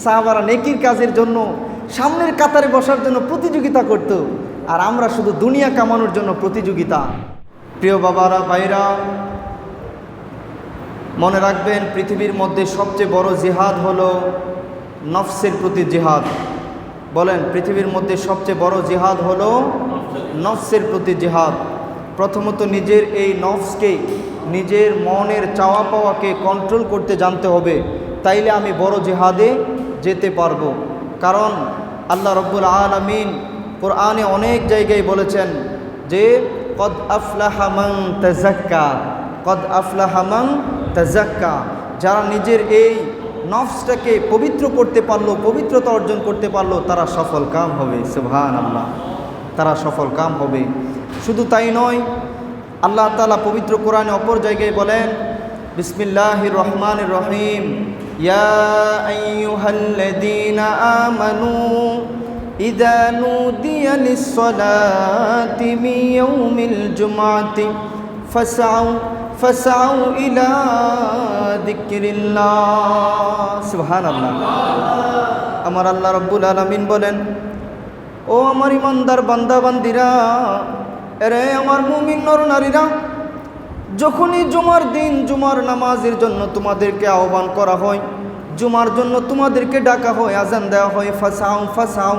সাহাবারা নেকির কাজের জন্য সামনের কাতারে বসার জন্য প্রতিযোগিতা করত, আর আমরা শুধু দুনিয়া কামানোর জন্য প্রতিযোগিতা। প্রিয় বাবারা, ভাইরা, মনে রাখবেন পৃথিবীর মধ্যে সবচেয়ে বড় জিহাদ হলো নফসের প্রতি জিহাদ। বলেন, পৃথিবীর মধ্যে সবচেয়ে বড় জিহাদ হলো নফসের প্রতি জিহাদ। প্রথমত নিজের এই নফসকে, নিজের মনের চাওয়া পাওয়াকে কন্ট্রোল করতে জানতে হবে, তাইলে আমি বড় জিহাদে যেতে পারবো। কারণ আল্লাহ রব্বুল আলামিন কোরআনে অনেক জায়গায় বলেছেন যে কদ আফলাহা মান তাযাক্কা, কদ আফলাহা মান তাযাক্কা, যারা নিজের এই নফসটাকে পবিত্র করতে পারলো, পবিত্রতা অর্জন করতে পারলো, তারা সফল কাম হবে। সুবহানাল্লাহ, তারা সফল কাম হবে। শুধু তাই নয়, আল্লাহ তাআলা পবিত্র কোরআনে অপর জায়গায় বলেন, বিসমিল্লাহির রহমানির রহিম, ইয়া আইয়ুহাল্লাযীনা আমানু ইযা নুদিয়া লিস-সালাতি মিন ইয়াউমিল জুমআতি ফাসআউ ইলা যিকরিল্লাহ। সুবহানাল্লাহ। আমার আল্লাহ রাব্বুল আলামিন বলেন, ও আমার ইমানদার বান্দা বান্দিরা, এরে আমার মুমিন নর নারীরা, যখনই জুমার দিন জুমার নামাজের জন্য তোমাদেরকে আহ্বান করা হয়, জুমার জন্য তোমাদেরকে ডাকা হয়, আজান দেওয়া হয়, ফাসাউ ফাসাউ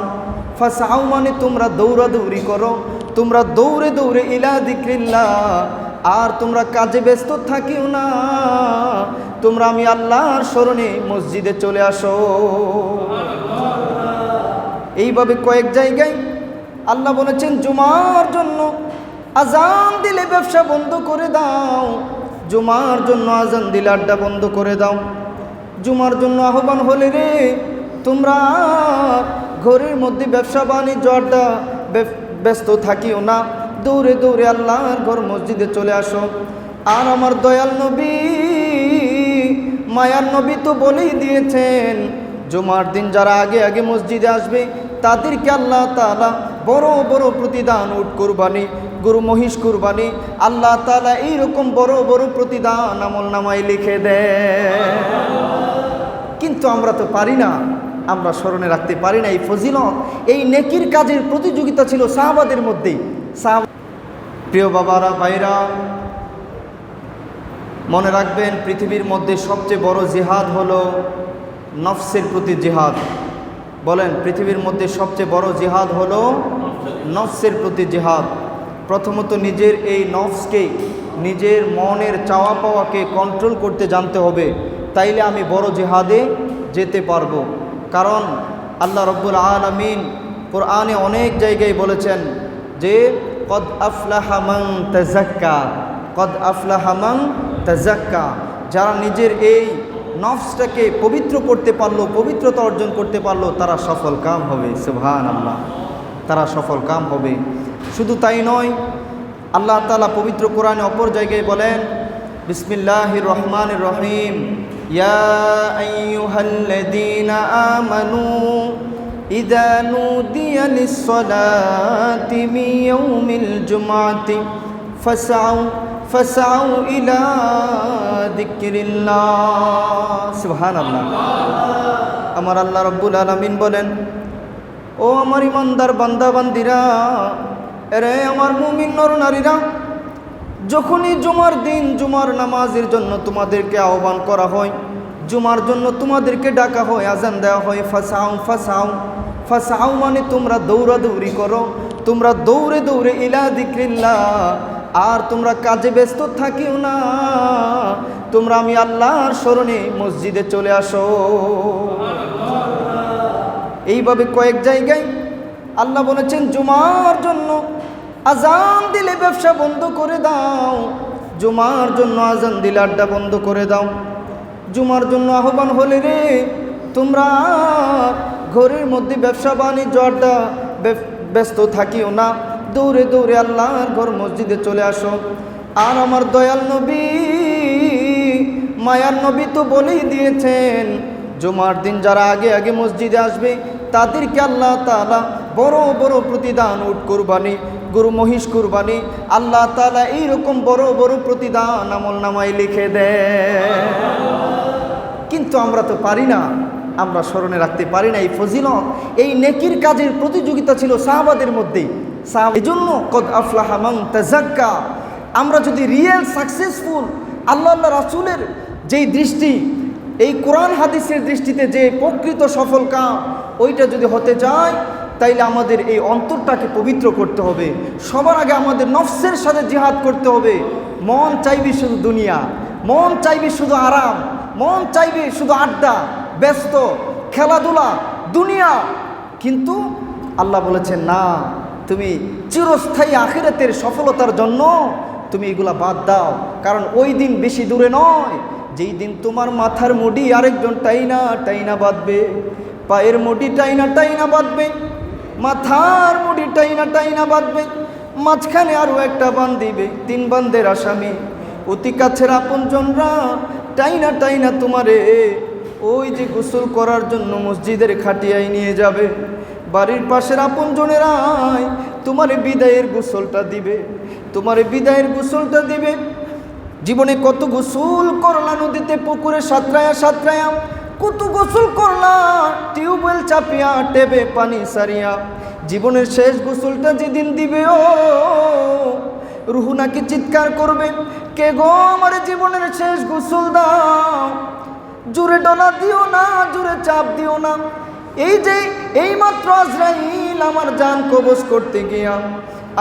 ফাসাউ মানে তোমরা দৌড়াদৌড়ি করো, তোমরা দৌড়ে দৌড়ে ইলা যিকরিল্লাহ, আর তোমরা কাজে ব্যস্ত থাকিও না, তোমরা আমি আল্লাহর স্মরণে মসজিদে চলে আসো। এইভাবে কয়েক জায়গায় আল্লাহ বলেছেন, জুমার জন্য আজান দিলে ব্যবসা বন্ধ করে দাও, জুমার জন্য আজান দিলে আড্ডা বন্ধ করে দাও, জুমার জন্য আহ্বান হলে রে তোমরা ঘরের মধ্যে ব্যবসা বাণিজ্য আড্ডা ব্যস্ত থাকিও না, দৌড়ে দৌড়ে আল্লাহর ঘর মসজিদে চলে আসো। আর আমার দয়াল নবী, মায়ার নবী তো বলেই দিয়েছেন, জুমার দিন যারা আগে আগে মসজিদে আসবে তাদেরকে আল্লাহ তাআলা বড় বড় প্রতিদান, উট কুরবানি, গরু মহিষ কুরবানি, আল্লাহ তাআলা এইরকম বড় বড় প্রতিদান আমল নামায় লিখে দেয়। কিন্তু আমরা তো পারি না, আমরা স্মরণে রাখতে পারি না এই ফজিলত। এই নেকির কাজের প্রতিযোগিতা ছিল সাহাবাদের মধ্যেই। প্রিয় বাবারা, ভাইরা, মনে রাখবেন পৃথিবীর মধ্যে সবচেয়ে বড় জিহাদ হলো নফসের প্রতি জিহাদ। বলেন, পৃথিবীর মধ্যে সবচেয়ে বড় জিহাদ হলো নফসের প্রতি জিহাদ। প্রথমত নিজের এই নফসকে, নিজের মনের চাওয়া পাওয়াকে কন্ট্রোল করতে জানতে হবে, তাইলে আমি বড় জিহাদে যেতে পারবো। কারণ আল্লাহ রব্বুল আলামিন কোরআনে অনেক জায়গায় বলেছেন যে কদ আফলাহা মান তাযাক্কা, কদ আফলাহা মান তাযাক্কা, যারা নিজের এই নফসটাকে পবিত্র করতে পারলো, পবিত্রতা অর্জন করতে পারলো, তারা সফল কাম হবে। সুবহানাল্লাহ, তারা সফল কাম হবে। শুধু তাই নয়, আল্লাহ তাআলা পবিত্র কোরআনে অপর জায়গায় বলেন, বিসমিল্লাহির রহমানির রহিম, ইয়া আইয়ুহাল্লাযীনা আমানু ইযা নুদিয়া লিস-সালাতি মিন ইয়াউমিল জুমআতি ফাসআউ ইলা যিকরিল্লাহ। সুবহানাল্লাহ। আমার আল্লাহ রাব্বুল আলামিন বলেন, ও আমার ইমানদার বান্দা বান্দিরা, এরে আমার মুমিন নর নারীরা, যখনই জুমার দিন জুমার নামাজের জন্য তোমাদেরকে আহ্বান করা হয়, জুমার জন্য তোমাদেরকে ডাকা হয়, আজান দেওয়া হয়, ফাসাউ ফাসাউ ফাসাউ মানে তোমরা দৌড়াদৌড়ি করো, তোমরা দৌড়ে দৌড়ে ইলা যিকরিল্লাহ, আর তোমরা কাজে ব্যস্ত থাকিও না, তোমরা আমি আল্লাহর স্মরণে মসজিদে চলে আসো। এইভাবে কয়েক জায়গায় আল্লাহ বলেছেন, জুমার জন্য আজান দিলে ব্যবসা বন্ধ করে দাও, জুমার জন্য আজান দিলে আড্ডা বন্ধ করে দাও, জুমার জন্য আহ্বান হলে রে তোমরা ঘরের মধ্যে ব্যবসা বাণিজ্য আড্ডা ব্যস্ত থাকিও না, দৌড়ে দৌড়ে আল্লাহর ঘর মসজিদে চলে আসো। আর আমার দয়াল নবী, মায়ার নবী তো বলেই দিয়েছেন, জুমার দিন যারা আগে আগে মসজিদে আসবে তাদেরকে আল্লাহ তাআলা বড় বড় প্রতিদান, উট কুরবানি, গরু মহিষ কুরবানি, আল্লাহ তাআলা এইরকম বড় বড় প্রতিদান আমল নামায় লিখে দেয়। কিন্তু আমরা তো পারি না, আমরা স্মরণে রাখতে পারি না এই ফজিলত। এই নেকির কাজের প্রতিযোগিতা ছিল সাহাবাদের মধ্যে। এই জন্য কদ আফলাহা মান তাযাক্কা। আমরা যদি রিয়েল সাকসেসফুল আল্লাহ রাসূলের যেই দৃষ্টি, এই কোরআন হাদিসের দৃষ্টিতে যে প্রকৃত সফল কাম, ওইটা যদি হতে যায়, তাইলে আমাদের এই অন্তরটাকে পবিত্র করতে হবে। সবার আগে আমাদের নফসের সাথে জিহাদ করতে হবে। মন চাইবে শুধু দুনিয়া, মন চাইবে শুধু আরাম, মন চাইবে শুধু আড্ডা, ব্যস্ত, খেলাধুলা, দুনিয়া। কিন্তু আল্লাহ বলেছেন না, তুমি চিরস্থায়ী আখিরাতের সফলতার জন্য তুমি এগুলা বাদ দাও। কারণ ওই দিন বেশি দূরে নয়, যেই দিন তোমার মাথার মুডি আরেকজন টাইনা টাইনা বাঁধবে, পায়ের মুডি টাইনা টাইনা বাঁধবে, মাথার মুডি টাইনা টাইনা বাঁধবে, মাঝখানে আরও একটা বান দিবে, 3 বান্দের আসামি অতি কাছের আপনজনরা টাইনা টাইনা তোমারে ওই যে গোসল করার জন্য মসজিদের খাটিয়ায় নিয়ে যাবে। বাড়ির পাশের আপনজনেরাই তোমারে বিদায়ের গোসলটা দিবে, তোমারে বিদায়ের গোসলটা দিবে। জীবনে কত গোসল করলা, নদীতে পুকুরে সাঁতরায়া সাঁতরায়া কত গোসল করলা, টিউবওয়েল চাপিয়া টেবে পানি সারিয়া। জীবনের শেষ গোসলটা যেদিন দিবে, ও রুহু নাকি চিৎকার করবে, কে গো আমার জীবনের শেষ গোসল দাও। জোরে ডলা দিও না, জোরে চাপ দিও না। এই যে এইমাত্র আজরাইল আমার জান কবজ করতে গিয়া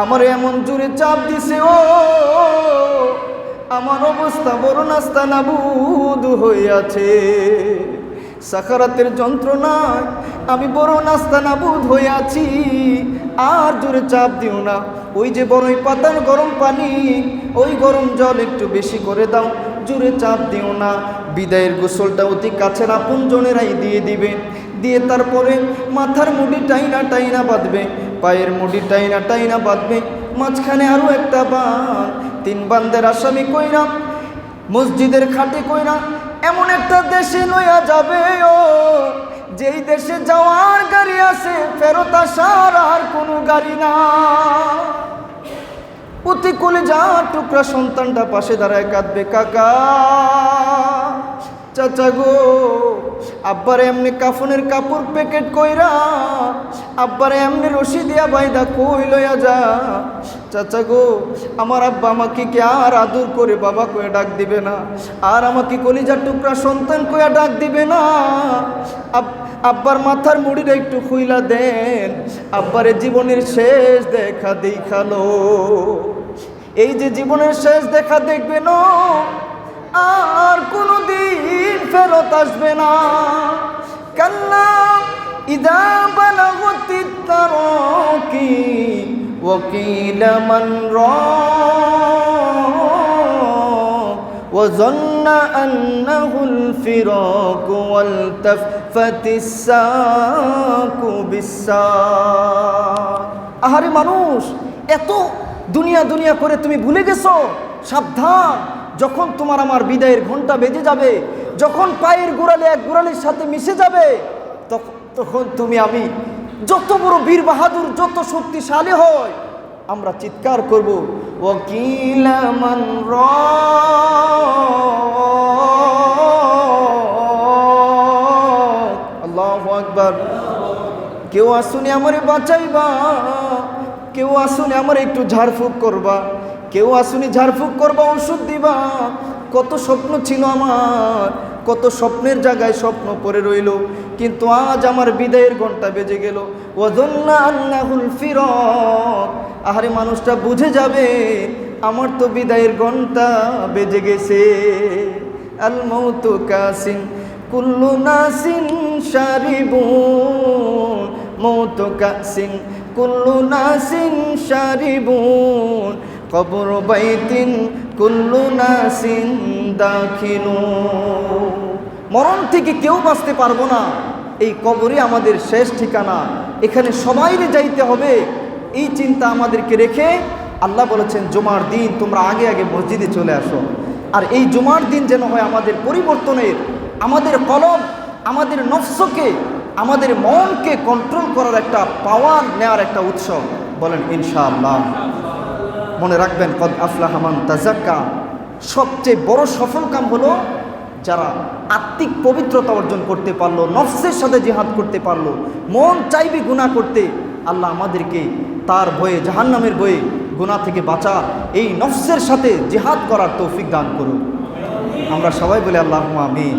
আমার এমন জোরে চাপ দিছে, ও আমার অবস্থা বড় নাস্তা নাবুদ হইয়াছে। সাকারাতের যন্ত্রণায় আমি বড় নাস্তা নাবুদ হইয়াছি। আর জোরে চাপ দিও না। ওই যে বড়ই পাতার গরম পানি, ওই গরম জল একটু বেশি করে দাও, জোরে চাপ দিও না। বিদায়ের গোসলটা অতি কাছের আপনজনেরাই দিয়ে দিবে। দিয়ে তারপরে মাথার মুডি টাইনা টাইনা বাঁধবে, পায়ের মুডি টাইনা টাইনা বাঁধবে, মাঝখানে আরও একটা বান। 3 বান্দের আসামি কইরা মসজিদের খাটে কইরা এমন একটা দেশে লইয়া যাবে, ও যেই দেশে যাওয়ার গাড়ি আছে, ফেরত আসার আর কোনো গাড়ি না। অতি কলিজা টুকরা সন্তানটা পাশে দাঁড়ায় কাঁদবে, কাকা চাচা গো, আব্বারে এমনি কাফনের কাপড় প্যাকেট কইরা, আব্বারে এমনি রশি দিয়া বাইদা কই লইয়া যা। চাচা গো, আমার আব্বা আমাকে কি আর আদর করে বাবা কয়ে ডাক দিবে না? আর আমাকে কলিজার টুকরা সন্তান কইয়া ডাক দিবে না? আব্বার মাথার মুড়িটা একটু খুইলা দেন, আব্বারে জীবনের শেষ দেখা দেখালো। এই যে জীবনের শেষ দেখা দেখবে না, আর কোনদিন ফেরত আসবে না। কাল্লা ইদা বালাগতিত তারাকি ওয়া কিলা মান রাক ওয়া যান্না আন্নাহুল ফিরাক ওয়াল তাফাতিস সাকু বিসাক। আহারে মানুষ, এত দুনিয়া দুনিয়া করে তুমি ভুলে গেছো? সাবধান, যখন তোমার আমার বিদায়ের ঘন্টা বেজে যাবে, যখন পায়ের গোড়ালি এক গোড়ালির সাথে মিশে যাবে, তখন তুমি আমি যত বড় বীর বাহাদুর, যত শক্তিশালী হয়, আমরা চিৎকার করব, ওয়াকিলা মান রাক। আল্লাহু আকবার। কেউ আসুনি আমারে বাঁচাইবা, কেউ আসুনি আমার একটু ঝাড়ফুঁক করবা, কেউ আসুনি ঝাড়ফুঁক করবা, ওষুধ দিবা। কত স্বপ্ন ছিল আমার, কত স্বপ্নের জায়গায় স্বপ্ন পড়ে রইল, কিন্তু আজ আমার বিদায়ের ঘন্টা বেজে গেল। ওয়াযান্না আন্নাহুল ফিরাক। আহারে মানুষটা বুঝে যাবে আমার তো বিদায়ের ঘন্টা বেজে গেছে। আল মাউতু কাসিন কুল্লু নাসিন শারিবুন, মাউতু কাসিন কুল্লু নাসিন শারিবুন, কবর বাইতিন কুল্লু নাসিন দাখিলুন। মরণ থেকে কেউ বাঁচতে পারবো না, এই কবরই আমাদের শেষ ঠিকানা, এখানে সবাইরে যাইতে হবে। এই চিন্তা আমাদেরকে রেখে আল্লাহ বলেছেন, জুমার দিন তোমরা আগে আগে মসজিদে চলে আসো। আর এই জুমার দিন যেন হয় আমাদের পরিবর্তনের, আমাদের কলব, আমাদের নফসকে, আমাদের মনকে কন্ট্রোল করার একটা পাওয়ার নেওয়ার একটা উৎসব। বলেন ইনশাআল্লাহ। মনে রাখবেন, কদ আফলাহা মান তাযাক্কা। সবচেয়ে বড় সফল কাম হলো যারা আত্মিক পবিত্রতা অর্জন করতে পারলো, নফসের সাথে জিহাদ করতে পারলো, মন চাইবে গুনাহ করতে, আল্লাহ আমাদেরকে তার ভয়ে, জাহান্নামের ভয়ে, গুনাহ থেকে বাঁচা, এই নফসের সাথে জিহাদ করার তৌফিক দান করুন। আমরা সবাই বলি আল্লাহুম্মা আমিন।